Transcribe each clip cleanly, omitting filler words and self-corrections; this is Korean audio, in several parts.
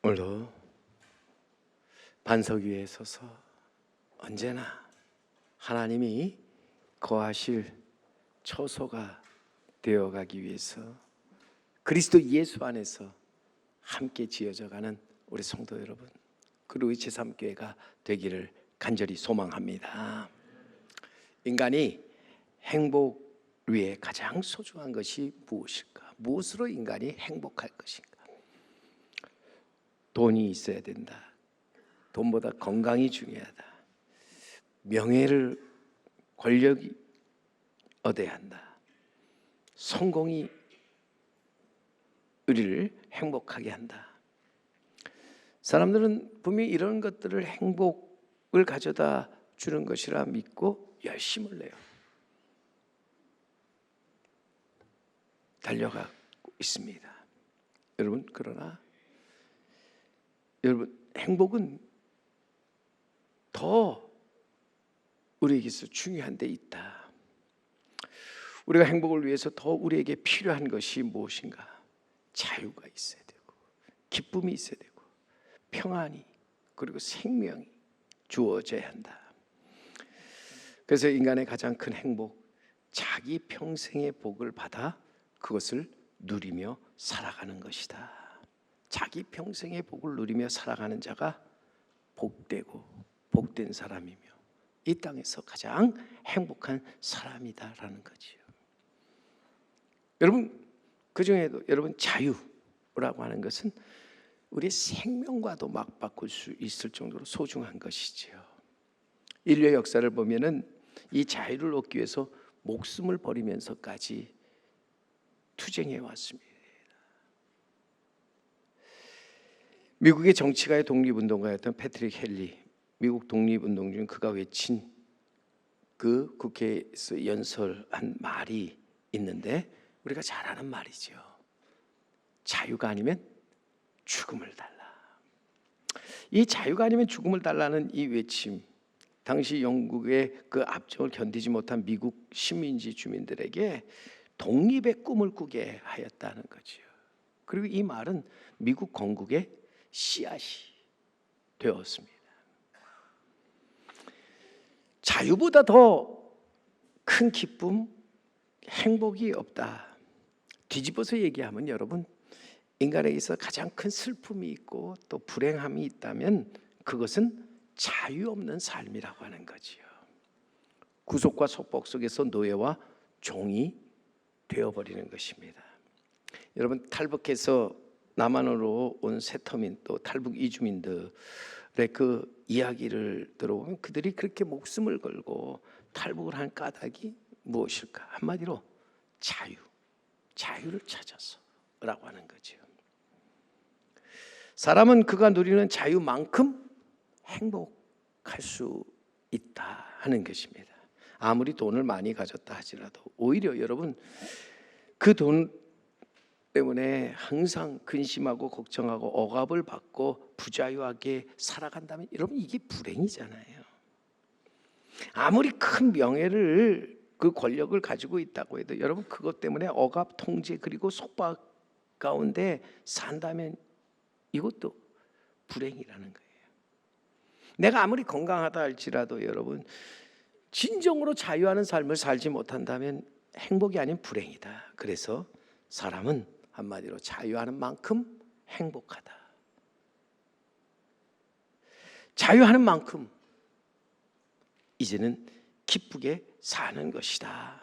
오늘도 반석 위에 서서 언제나 하나님이 거하실 처소가 되어가기 위해서 그리스도 예수 안에서 함께 지어져가는 우리 성도 여러분, 그리고 제3교회가 되기를 간절히 소망합니다. 인간이 행복 위에 가장 소중한 것이 무엇일까? 무엇으로 인간이 행복할 것인가? 돈이 있어야 된다. 돈보다 건강이 중요하다. 명예를, 권력이 얻어야 한다. 성공이 우리를 행복하게 한다. 사람들은 분명히 이런 것들을 행복을 가져다 주는 것이라 믿고 열심을 내요. 달려가고 있습니다. 여러분, 그러나 여러분, 행복은 더 우리에게서 중요한 데 있다. 우리가 행복을 위해서 더 우리에게 필요한 것이 무엇인가? 자유가 있어야 되고, 기쁨이 있어야 되고, 평안이, 그리고 생명이 주어져야 한다. 그래서 인간의 가장 큰 행복, 자기 평생의 복을 받아 그것을 누리며 살아가는 것이다. 자기 평생의 복을 누리며 살아가는 자가 복되고 복된 사람이며 이 땅에서 가장 행복한 사람이다라는 거지요. 여러분, 그중에도 여러분, 자유라고 하는 것은 우리의 생명과도 맞바꿀 수 있을 정도로 소중한 것이지요. 인류의 역사를 보면은 이 자유를 얻기 위해서 목숨을 버리면서까지 투쟁해 왔습니다. 미국의 정치가의 독립운동가였던 패트릭 헨리, 미국 독립운동 중 그가 외친 그 국회에서 연설한 말이 있는데 우리가 잘 아는 말이죠. 자유가 아니면 죽음을 달라. 이 자유가 아니면 죽음을 달라는 이 외침, 당시 영국의 그 압정을 견디지 못한 미국 식민지 주민들에게 독립의 꿈을 꾸게 하였다는 거죠. 그리고 이 말은 미국 건국의 씨앗이 되었습니다. 자유보다 더 큰 기쁨, 행복이 없다. 뒤집어서 얘기하면 여러분, 인간에게서 가장 큰 슬픔이 있고 또 불행함이 있다면 그것은 자유 없는 삶이라고 하는 거지요. 구속과 속박 속에서 노예와 종이 되어버리는 것입니다. 여러분, 탈북해서 남한으로 온 세터민, 또 탈북 이주민들의 그 이야기를 들어보면 그들이 그렇게 목숨을 걸고 탈북을 한 까닭이 무엇일까? 한마디로 자유를 찾아서라고 하는 거죠. 사람은 그가 누리는 자유만큼 행복할 수 있다 하는 것입니다. 아무리 돈을 많이 가졌다 하지라도 오히려 여러분, 그 돈 때문에 항상 근심하고 걱정하고 억압을 받고 부자유하게 살아간다면 여러분, 이게 불행이잖아요. 아무리 큰 명예를, 그 권력을 가지고 있다고 해도 여러분, 그것 때문에 억압, 통제, 그리고 속박 가운데 산다면 이것도 불행이라는 거예요. 내가 아무리 건강하다 할지라도 여러분, 진정으로 자유하는 삶을 살지 못한다면 행복이 아닌 불행이다. 그래서 사람은 한마디로 자유하는 만큼 행복하다. 자유하는 만큼 이제는 기쁘게 사는 것이다.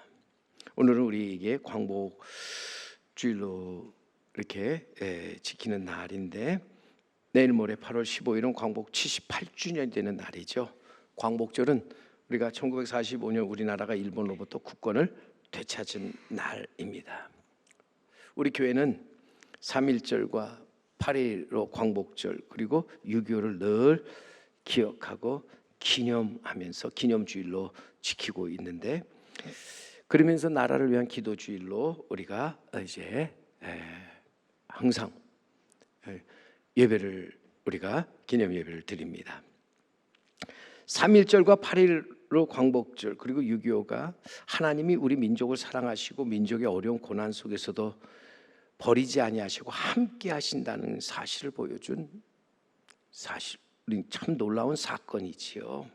오늘은 우리에게 광복주일로 이렇게 지키는 날인데 내일 모레 8월 15일은 광복 78주년이 되는 날이죠. 광복절은 우리가 1945년 우리나라가 일본으로부터 국권을 되찾은 날입니다. 우리 교회는 3.1절과 8.15 광복절 그리고 6.25를 늘 기억하고 기념하면서 기념주일로 지키고 있는데, 그러면서 나라를 위한 기도주일로 우리가 이제 항상 예배를, 우리가 기념 예배를 드립니다. 3.1절과 8.15 광복절 그리고 6.25가 하나님이 우리 민족을 사랑하시고 민족의 어려운 고난 속에서도 버리지 아니하시고 함께 하신다는 사실을 보여준 사실 참 놀라운 사건이지요.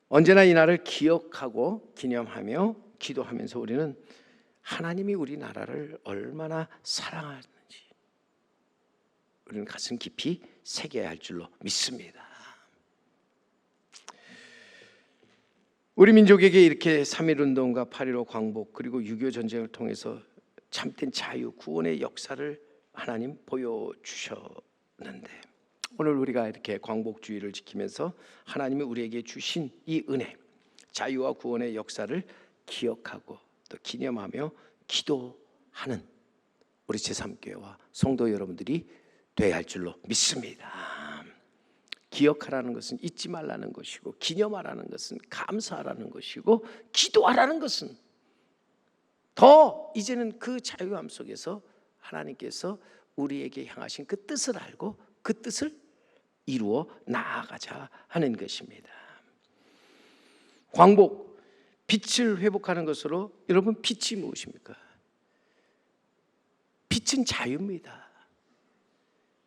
언제나 이 날을 기억하고 기념하며 기도하면서 우리는 하나님이 우리나라를 얼마나 사랑하는지 우리는 가슴 깊이 새겨야 할 줄로 믿습니다. 우리 민족에게 이렇게 3.1운동과 8.15 광복 그리고 6.25 전쟁을 통해서 참된 자유 구원의 역사를 하나님 보여주셨는데, 오늘 우리가 이렇게 광복주의를 지키면서 하나님이 우리에게 주신 이 은혜, 자유와 구원의 역사를 기억하고 또 기념하며 기도하는 우리 제3교회와 성도 여러분들이 되어야 할 줄로 믿습니다. 기억하라는 것은 잊지 말라는 것이고, 기념하라는 것은 감사하라는 것이고, 기도하라는 것은 더 이제는 그 자유함 속에서 하나님께서 우리에게 향하신 그 뜻을 알고 그 뜻을 이루어 나아가자 하는 것입니다. 광복, 빛을 회복하는 것으로, 여러분 빛이 무엇입니까? 빛은 자유입니다.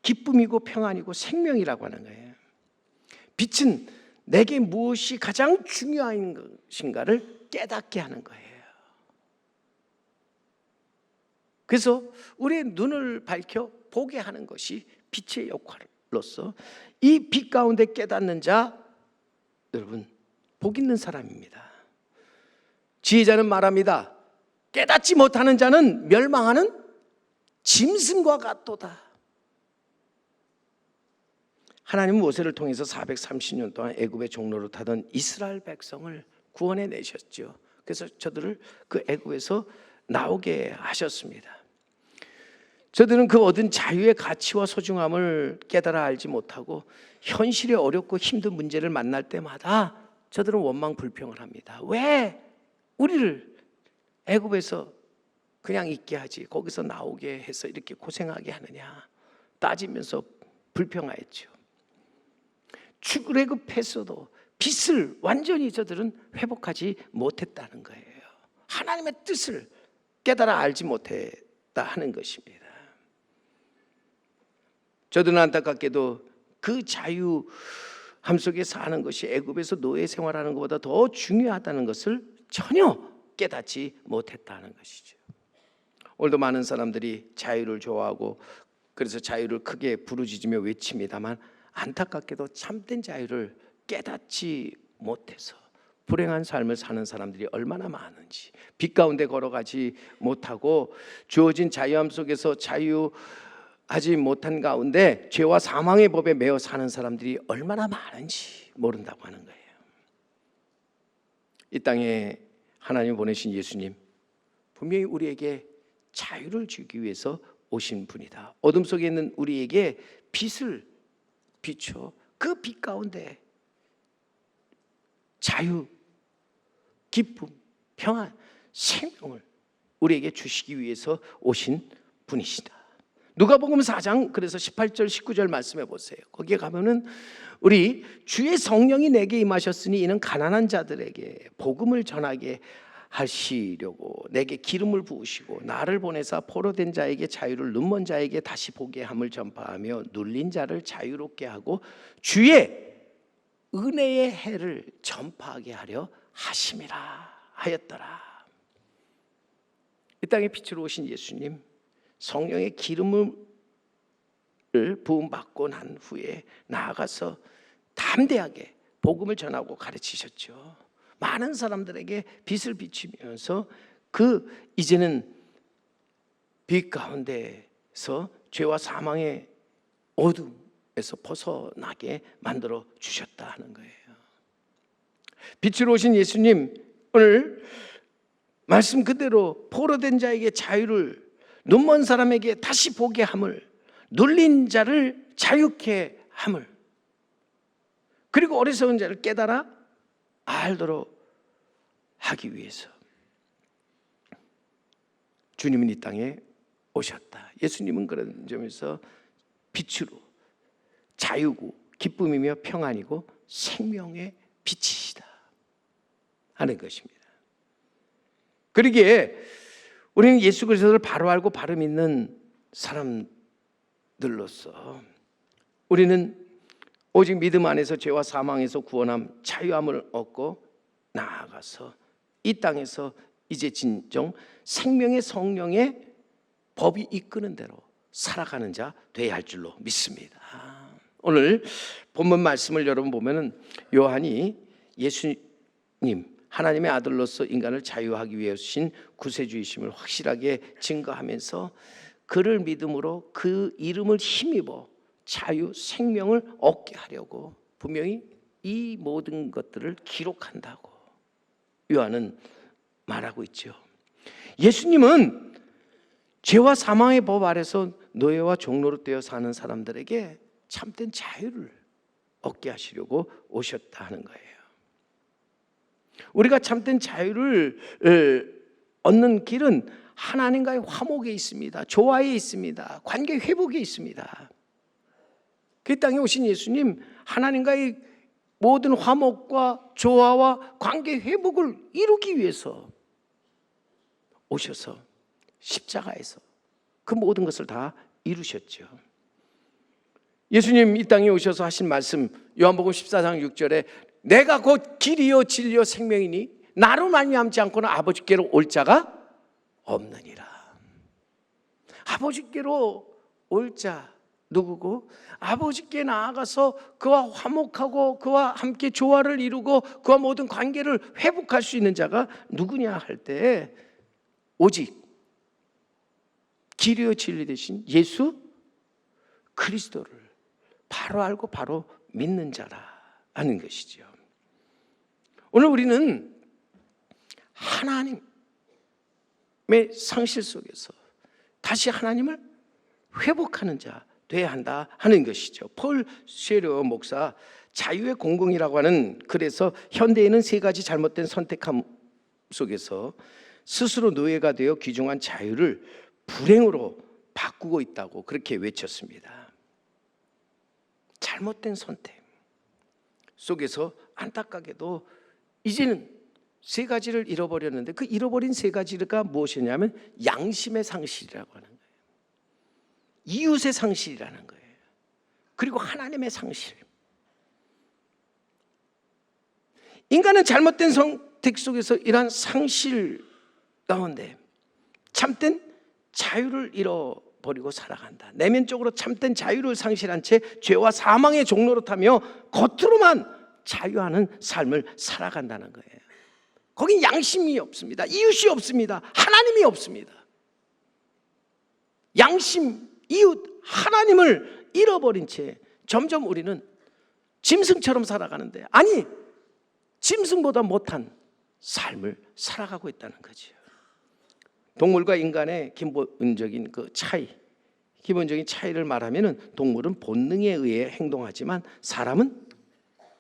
기쁨이고 평안이고 생명이라고 하는 거예요. 빛은 내게 무엇이 가장 중요한 것인가를 깨닫게 하는 거예요. 그래서 우리의 눈을 밝혀 보게 하는 것이 빛의 역할로서, 이 빛 가운데 깨닫는 자, 여러분 복 있는 사람입니다. 지혜자는 말합니다. 깨닫지 못하는 자는 멸망하는 짐승과 같도다. 하나님은 모세를 통해서 430년 동안 애굽의 종로로 타던 이스라엘 백성을 구원해 내셨죠. 그래서 저들을 그 애굽에서 나오게 하셨습니다. 저들은 그 얻은 자유의 가치와 소중함을 깨달아 알지 못하고 현실의 어렵고 힘든 문제를 만날 때마다 저들은 원망 불평을 합니다. 왜 우리를 애굽에서 그냥 있게 하지, 거기서 나오게 해서 이렇게 고생하게 하느냐 따지면서 불평하였죠. 출애굽했어도 빛을 완전히 저들은 회복하지 못했다는 거예요. 하나님의 뜻을 깨달아 알지 못했다 하는 것입니다. 저들은 안타깝게도 그 자유함 속에 사는 것이 애굽에서 노예 생활하는 것보다 더 중요하다는 것을 전혀 깨닫지 못했다는 것이죠. 오늘도 많은 사람들이 자유를 좋아하고 그래서 자유를 크게 부르짖으며 외칩니다만, 안타깝게도 참된 자유를 깨닫지 못해서 불행한 삶을 사는 사람들이 얼마나 많은지, 빛 가운데 걸어가지 못하고 주어진 자유함 속에서 자유하지 못한 가운데 죄와 사망의 법에 매여 사는 사람들이 얼마나 많은지 모른다고 하는 거예요. 이 땅에 하나님 보내신 예수님, 분명히 우리에게 자유를 주기 위해서 오신 분이다. 어둠 속에 있는 우리에게 빛을 비춰 그 빛 가운데 자유, 기쁨, 평안, 생명을 우리에게 주시기 위해서 오신 분이시다. 누가복음 4장 그래서 18절 19절 말씀해 보세요. 거기에 가면은 우리 주의 성령이 내게 임하셨으니 이는 가난한 자들에게 복음을 전하게 하시려고 내게 기름을 부으시고 나를 보내사 포로된 자에게 자유를, 눈먼 자에게 다시 보게 함을 전파하며 눌린 자를 자유롭게 하고 주의 은혜의 해를 전파하게 하려 하심이라 하였더라. 이 땅에 빛으로 오신 예수님, 성령의 기름을 부음 받고 난 후에 나아가서 담대하게 복음을 전하고 가르치셨죠. 많은 사람들에게 빛을 비추면서 이제는 빛 가운데서 죄와 사망의 어둠에서 벗어나게 만들어 주셨다 하는 거예요. 빛으로 오신 예수님, 오늘 말씀 그대로 포로된 자에게 자유를, 눈먼 사람에게 다시 보게 함을, 눌린 자를 자유케 함을, 그리고 어리석은 자를 깨달아 알도록 하기 위해서 주님은 이 땅에 오셨다. 예수님은 그런 점에서 빛으로 자유고 기쁨이며 평안이고 생명의 빛이시다 하는 것입니다. 그러기에 우리는 예수 그리스도를 바로 알고 바로 믿는 사람들로서 우리는 오직 믿음 안에서 죄와 사망에서 구원함, 자유함을 얻고 나아가서 이 땅에서 이제 진정 생명의 성령의 법이 이끄는 대로 살아가는 자 되어야 할 줄로 믿습니다. 오늘 본문 말씀을 여러분 보면은 요한이 예수님 하나님의 아들로서 인간을 자유하기 위해 오신 구세주이심을 확실하게 증거하면서 그를 믿음으로 그 이름을 힘입어 자유, 생명을 얻게 하려고 분명히 이 모든 것들을 기록한다고 요한은 말하고 있죠. 예수님은 죄와 사망의 법 아래서 노예와 종로로 되어 사는 사람들에게 참된 자유를 얻게 하시려고 오셨다 하는 거예요. 우리가 참된 자유를 얻는 길은 하나님과의 화목에 있습니다. 조화에 있습니다. 관계 회복에 있습니다. 그 땅에 오신 예수님, 하나님과의 모든 화목과 조화와 관계 회복을 이루기 위해서 오셔서 십자가에서 그 모든 것을 다 이루셨죠. 예수님 이 땅에 오셔서 하신 말씀, 요한복음 14장 6절에 내가 곧 길이요 진리요 생명이니 나로 말미암지 않고는 아버지께로 올 자가 없느니라. 아버지께로 올 자 누구고? 아버지께 나아가서 그와 화목하고 그와 함께 조화를 이루고 그와 모든 관계를 회복할 수 있는 자가 누구냐 할 때 오직 길이요 진리 되신 예수 그리스도를 바로 알고 바로 믿는 자라 하는 것이죠. 오늘 우리는 하나님의 상실 속에서 다시 하나님을 회복하는 자 돼야 한다 하는 것이죠. 폴 쉐르 목사 자유의 공공이라고 하는 글에서 현대에는 세 가지 잘못된 선택함 속에서 스스로 노예가 되어 귀중한 자유를 불행으로 바꾸고 있다고 그렇게 외쳤습니다. 잘못된 선택 속에서 안타깝게도 이제는 세 가지를 잃어버렸는데 그 잃어버린 세 가지가 무엇이냐면 양심의 상실이라고 하는 거예요. 이웃의 상실이라는 거예요. 그리고 하나님의 상실. 인간은 잘못된 선택 속에서 이러한 상실 가운데 참된 자유를 잃어버리고 살아간다. 내면적으로 참된 자유를 상실한 채 죄와 사망의 종로로 타며 겉으로만 자유하는 삶을 살아간다는 거예요. 거긴 양심이 없습니다. 이웃이 없습니다. 하나님이 없습니다. 양심, 이웃, 하나님을 잃어버린 채 점점 우리는 짐승처럼 살아가는데 아니 짐승보다 못한 삶을 살아가고 있다는 거죠. 동물과 인간의 기본적인 그 차이, 기본적인 차이를 말하면은 동물은 본능에 의해 행동하지만 사람은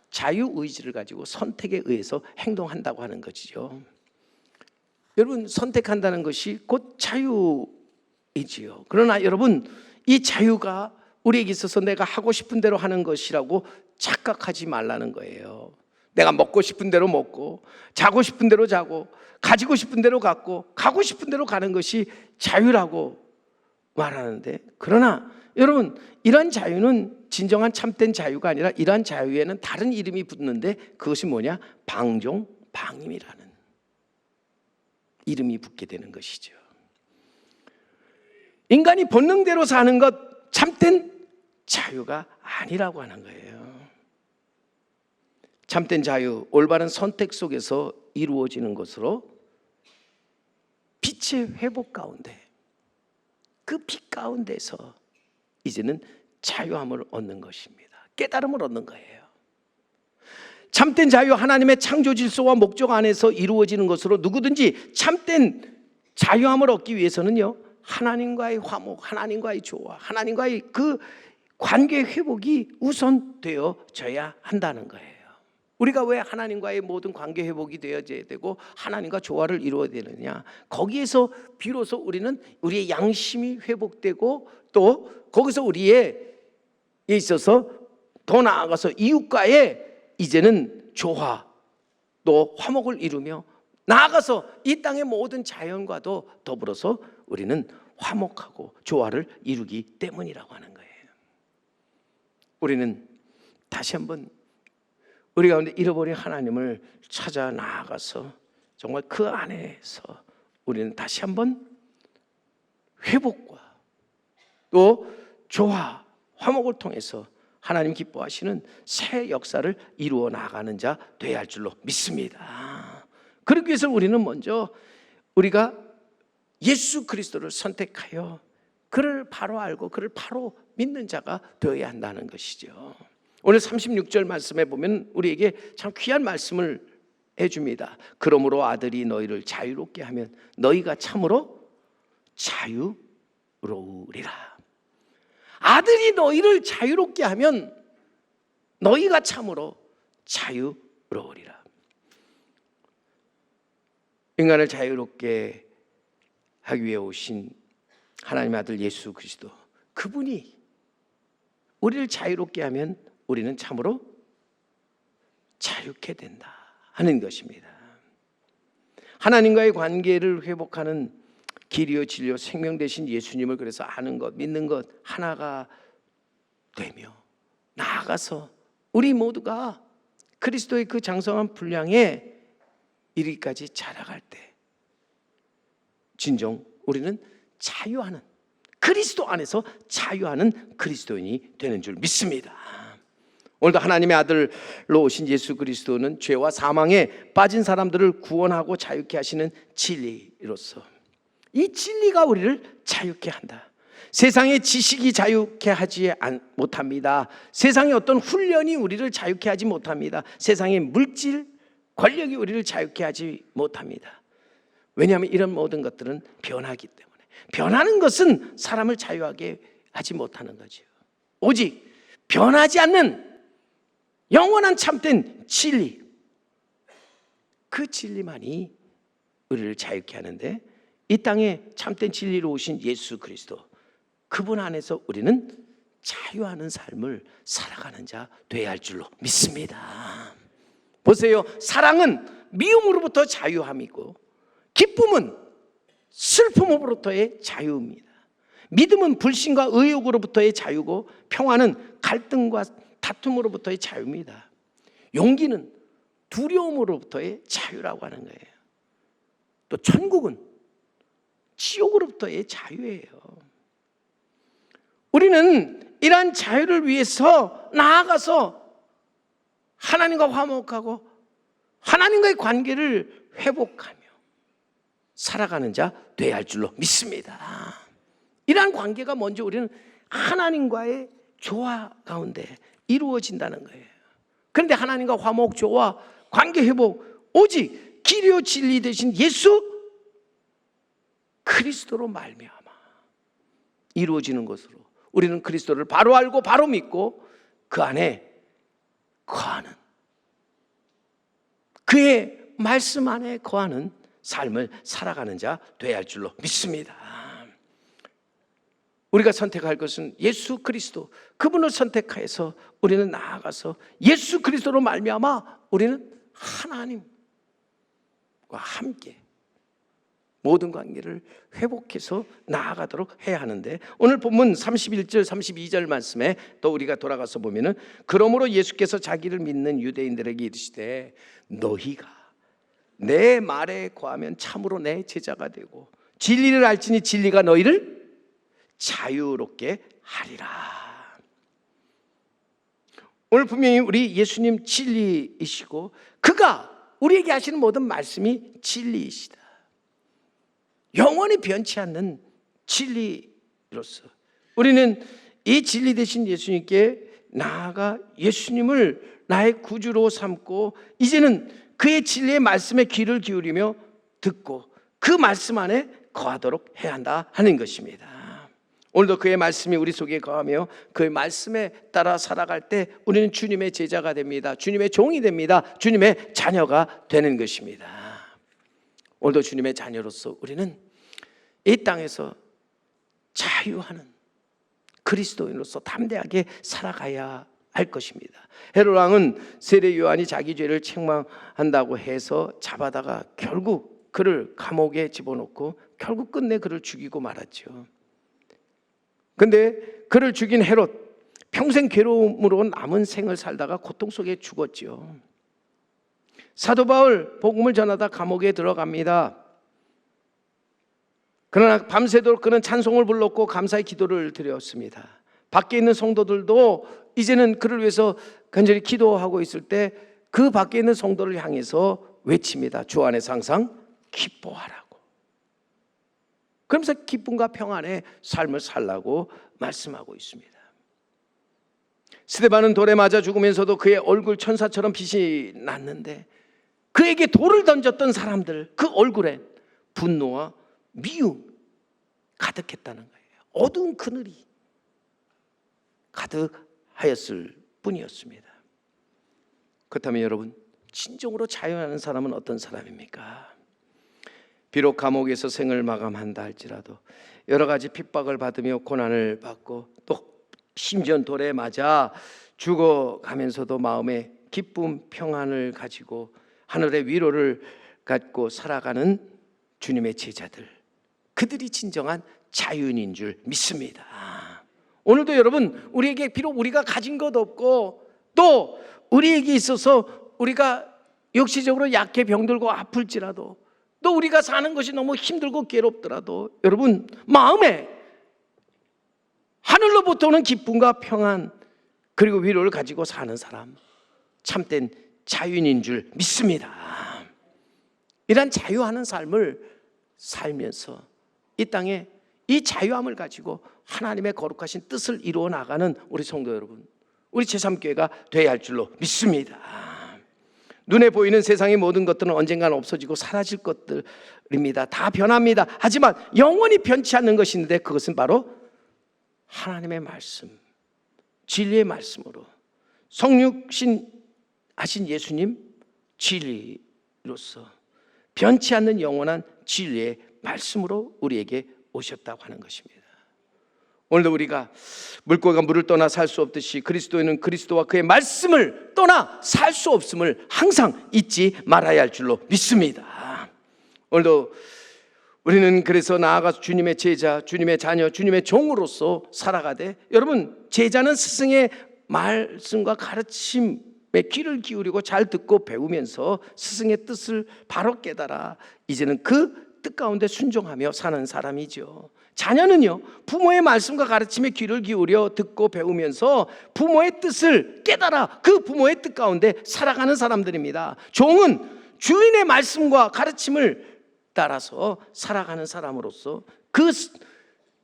자유의지를 가지고 선택에 의해서 행동한다고 하는 것이죠. 여러분 선택한다는 것이 곧 자유이지요. 그러나 여러분 이 자유가 우리에게 있어서 내가 하고 싶은 대로 하는 것이라고 착각하지 말라는 거예요. 내가 먹고 싶은 대로 먹고 자고 싶은 대로 자고 가지고 싶은 대로 갖고 가고 싶은 대로 가는 것이 자유라고 말하는데 그러나 여러분 이런 자유는 진정한 참된 자유가 아니라 이러한 자유에는 다른 이름이 붙는데 그것이 뭐냐? 방종, 방임이라는 이름이 붙게 되는 것이죠. 인간이 본능대로 사는 것 참된 자유가 아니라고 하는 거예요. 참된 자유, 올바른 선택 속에서 이루어지는 것으로 빛의 회복 가운데 그 빛 가운데서 이제는 자유함을 얻는 것입니다. 깨달음을 얻는 거예요. 참된 자유, 하나님의 창조 질서와 목적 안에서 이루어지는 것으로 누구든지 참된 자유함을 얻기 위해서는요 하나님과의 화목, 하나님과의 조화, 하나님과의 그 관계 회복이 우선되어져야 한다는 거예요. 우리가 왜 하나님과의 모든 관계 회복이 되어져야 되고 하나님과 조화를 이루어야 되느냐? 거기에서 비로소 우리는 우리의 양심이 회복되고 또 거기서 우리에 있어서 더 나아가서 이웃과의 이제는 조화 또 화목을 이루며 나아가서 이 땅의 모든 자연과도 더불어서 우리는 화목하고 조화를 이루기 때문이라고 하는 거예요. 우리는 다시 한번 우리 가운데 잃어버린 하나님을 찾아 나아가서 정말 그 안에서 우리는 다시 한번 회복과 또 조화, 화목을 통해서 하나님 기뻐하시는 새 역사를 이루어 나가는 자 되어야 할 줄로 믿습니다. 그러기 위해서 우리는 먼저 우리가 예수 그리스도를 선택하여 그를 바로 알고 그를 바로 믿는 자가 되어야 한다는 것이죠. 오늘 36절 말씀에 보면 우리에게 참 귀한 말씀을 해줍니다. 그러므로 아들이 너희를 자유롭게 하면 너희가 참으로 자유로우리라. 아들이 너희를 자유롭게 하면 너희가 참으로 자유로우리라. 인간을 자유롭게 하기 위해 오신 하나님의 아들 예수 그리스도, 그분이 우리를 자유롭게 하면 우리는 참으로 자유케 된다 하는 것입니다. 하나님과의 관계를 회복하는 길이요 진리요 생명 되신 예수님을 그래서 아는 것, 믿는 것 하나가 되며 나아가서 우리 모두가 그리스도의 그 장성한 분량에 이르기까지 자라갈 때 진정 우리는 자유하는, 그리스도 안에서 자유하는 그리스도인이 되는 줄 믿습니다. 오늘도 하나님의 아들로 오신 예수 그리스도는 죄와 사망에 빠진 사람들을 구원하고 자유케 하시는 진리로서 이 진리가 우리를 자유케 한다. 세상의 지식이 자유케 하지 못합니다. 세상의 어떤 훈련이 우리를 자유케 하지 못합니다. 세상의 물질, 권력이 우리를 자유케 하지 못합니다. 왜냐하면 이런 모든 것들은 변하기 때문에. 변하는 것은 사람을 자유하게 하지 못하는 거죠. 오직 변하지 않는 영원한 참된 진리, 그 진리만이 우리를 자유케 하는데 이 땅에 참된 진리로 오신 예수 그리스도, 그분 안에서 우리는 자유하는 삶을 살아가는 자 되어야 할 줄로 믿습니다. 보세요. 사랑은 미움으로부터 자유함이고 기쁨은 슬픔으로부터의 자유입니다. 믿음은 불신과 의욕으로부터의 자유고 평화는 갈등과 다툼으로부터의 자유입니다. 용기는 두려움으로부터의 자유라고 하는 거예요. 또 천국은 지옥으로부터의 자유예요. 우리는 이러한 자유를 위해서 나아가서 하나님과 화목하고 하나님과의 관계를 회복하며 살아가는 자 되어야 할 줄로 믿습니다. 이러한 관계가 먼저 우리는 하나님과의 조화 가운데 이루어진다는 거예요. 그런데 하나님과 화목, 조화, 관계 회복 오직 길이요 진리 되신 예수 그리스도로 말미암아 이루어지는 것으로 우리는 그리스도를 바로 알고 바로 믿고 그 안에 거하는, 그의 말씀 안에 거하는 삶을 살아가는 자 되어야 할 줄로 믿습니다. 우리가 선택할 것은 예수 그리스도, 그분을 선택해서 우리는 나아가서 예수 그리스도로 말미암아 우리는 하나님과 함께 모든 관계를 회복해서 나아가도록 해야 하는데, 오늘 본문 31절 32절 말씀에 또 우리가 돌아가서 보면은 그러므로 예수께서 자기를 믿는 유대인들에게 이르시되 너희가 내 말에 거하면 참으로 내 제자가 되고 진리를 알지니 진리가 너희를 자유롭게 하리라. 오늘 분명히 우리 예수님 진리이시고 그가 우리에게 하시는 모든 말씀이 진리이시다. 영원히 변치 않는 진리로서 우리는 이 진리 되신 예수님께 나아가 예수님을 나의 구주로 삼고 이제는 그의 진리의 말씀에 귀를 기울이며 듣고 그 말씀 안에 거하도록 해야 한다 하는 것입니다. 오늘도 그의 말씀이 우리 속에 거하며 그의 말씀에 따라 살아갈 때 우리는 주님의 제자가 됩니다. 주님의 종이 됩니다. 주님의 자녀가 되는 것입니다. 오늘도 주님의 자녀로서 우리는 이 땅에서 자유하는 그리스도인으로서 담대하게 살아가야 할 것입니다. 헤롯 왕은 세례 요한이 자기 죄를 책망한다고 해서 잡아다가 결국 그를 감옥에 집어넣고 결국 끝내 그를 죽이고 말았죠. 그런데 그를 죽인 헤롯, 평생 괴로움으로 남은 생을 살다가 고통 속에 죽었지요. 사도 바울 복음을 전하다 감옥에 들어갑니다. 그러나 밤새도록 그는 찬송을 불렀고 감사의 기도를 드렸습니다. 밖에 있는 성도들도 이제는 그를 위해서 간절히 기도하고 있을 때 그 밖에 있는 성도를 향해서 외칩니다. 주 안에서 항상 기뻐하라고. 그러면서 기쁨과 평안의 삶을 살라고 말씀하고 있습니다. 스데반은 돌에 맞아 죽으면서도 그의 얼굴 천사처럼 빛이 났는데 그에게 돌을 던졌던 사람들 그 얼굴엔 분노와 미움 가득했다는 거예요. 어두운 그늘이 가득하였을 뿐이었습니다. 그렇다면 여러분, 진정으로 자유하는 사람은 어떤 사람입니까? 비록 감옥에서 생을 마감한다 할지라도 여러 가지 핍박을 받으며 고난을 받고 또 심지어 돌에 맞아 죽어가면서도 마음에 기쁨, 평안을 가지고 하늘의 위로를 갖고 살아가는 주님의 제자들, 그들이 진정한 자유인인 줄 믿습니다. 오늘도 여러분, 우리에게 비록 우리가 가진 것 없고 또 우리에게 있어서 우리가 역시적으로 약해 병들고 아플지라도 또 우리가 사는 것이 너무 힘들고 괴롭더라도 여러분 마음에 하늘로부터 오는 기쁨과 평안 그리고 위로를 가지고 사는 사람, 참된 자유인인 줄 믿습니다. 이런 자유하는 삶을 살면서 이 땅에 이 자유함을 가지고 하나님의 거룩하신 뜻을 이루어 나가는 우리 성도 여러분, 우리 제3교회가 되어야 할 줄로 믿습니다. 눈에 보이는 세상의 모든 것들은 언젠가는 없어지고 사라질 것들입니다. 다 변합니다. 하지만 영원히 변치 않는 것이 있는데 그것은 바로 하나님의 말씀, 진리의 말씀으로 성육신 하신 예수님 진리로서 변치 않는 영원한 진리의 말씀으로 우리에게 오셨다고 하는 것입니다. 오늘도 우리가 물고기가 물을 떠나 살 수 없듯이 그리스도인은 그리스도와 그의 말씀을 떠나 살 수 없음을 항상 잊지 말아야 할 줄로 믿습니다. 오늘도 우리는 그래서 나아가서 주님의 제자, 주님의 자녀, 주님의 종으로서 살아가되, 여러분 제자는 스승의 말씀과 가르침에 귀를 기울이고 잘 듣고 배우면서 스승의 뜻을 바로 깨달아 이제는 그 뜻 가운데 순종하며 사는 사람이죠. 자녀는요, 부모의 말씀과 가르침에 귀를 기울여 듣고 배우면서 부모의 뜻을 깨달아 그 부모의 뜻 가운데 살아가는 사람들입니다. 종은 주인의 말씀과 가르침을 따라서 살아가는 사람으로서 그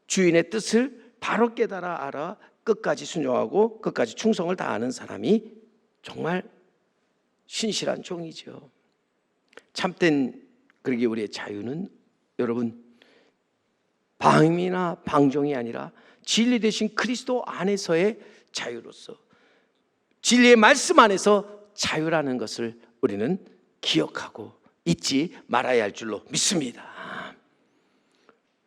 주인의 뜻을 바로 깨달아 알아 끝까지 순종하고 끝까지 충성을 다하는 사람이 정말 신실한 종이죠. 참된 그러기 우리의 자유는 여러분 방임이나 방종이 아니라 진리 되신 그리스도 안에서의 자유로서 진리의 말씀 안에서 자유라는 것을 우리는 기억하고 잊지 말아야 할 줄로 믿습니다.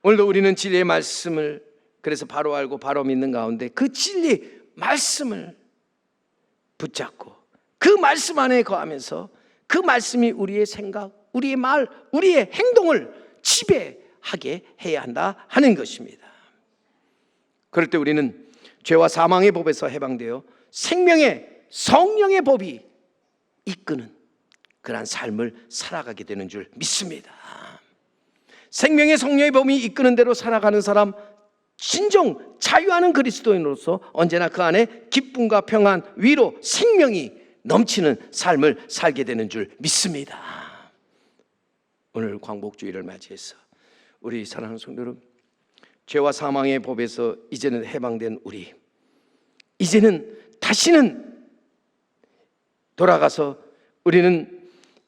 오늘도 우리는 진리의 말씀을 그래서 바로 알고 바로 믿는 가운데 그 진리 말씀을 붙잡고 그 말씀 안에 거하면서 그 말씀이 우리의 생각, 우리의 말, 우리의 행동을 지배하게 해야 한다 하는 것입니다. 그럴 때 우리는 죄와 사망의 법에서 해방되어 생명의 성령의 법이 이끄는 그러한 삶을 살아가게 되는 줄 믿습니다. 생명의 성령의 법이 이끄는 대로 살아가는 사람, 진정 자유하는 그리스도인으로서 언제나 그 안에 기쁨과 평안, 위로, 생명이 넘치는 삶을 살게 되는 줄 믿습니다. 오늘 광복주의를 맞이해서 우리 사랑하는 성도 여러분, 죄와 사망의 법에서 이제는 해방된 우리, 이제는 다시는 돌아가서 우리는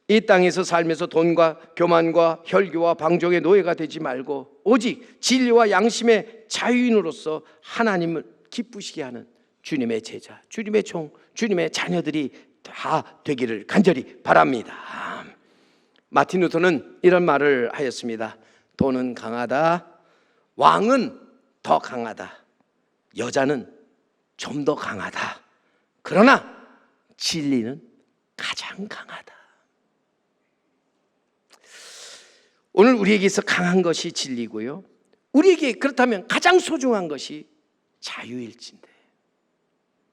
이 땅에서 살면서 돈과 교만과 혈기와 방종의 노예가 되지 말고 오직 진리와 양심의 자유인으로서 하나님을 기쁘시게 하는 주님의 제자, 주님의 종, 주님의 자녀들이 다 되기를 간절히 바랍니다. 마틴 루터는 이런 말을 하였습니다. 돈은 강하다, 왕은 더 강하다, 여자는 좀 더 강하다, 그러나 진리는 가장 강하다. 오늘 우리에게 있어 강한 것이 진리고요, 우리에게 그렇다면 가장 소중한 것이 자유일진데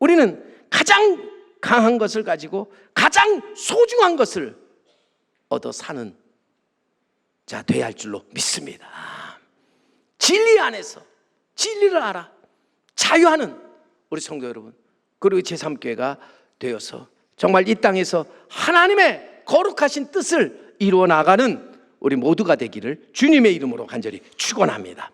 우리는 가장 강한 것을 가지고 가장 소중한 것을 얻어 사는 자 돼야 할 줄로 믿습니다. 진리 안에서 진리를 알아 자유하는 우리 성도 여러분, 그리고 제3교회가 되어서 정말 이 땅에서 하나님의 거룩하신 뜻을 이루어 나가는 우리 모두가 되기를 주님의 이름으로 간절히 축원합니다.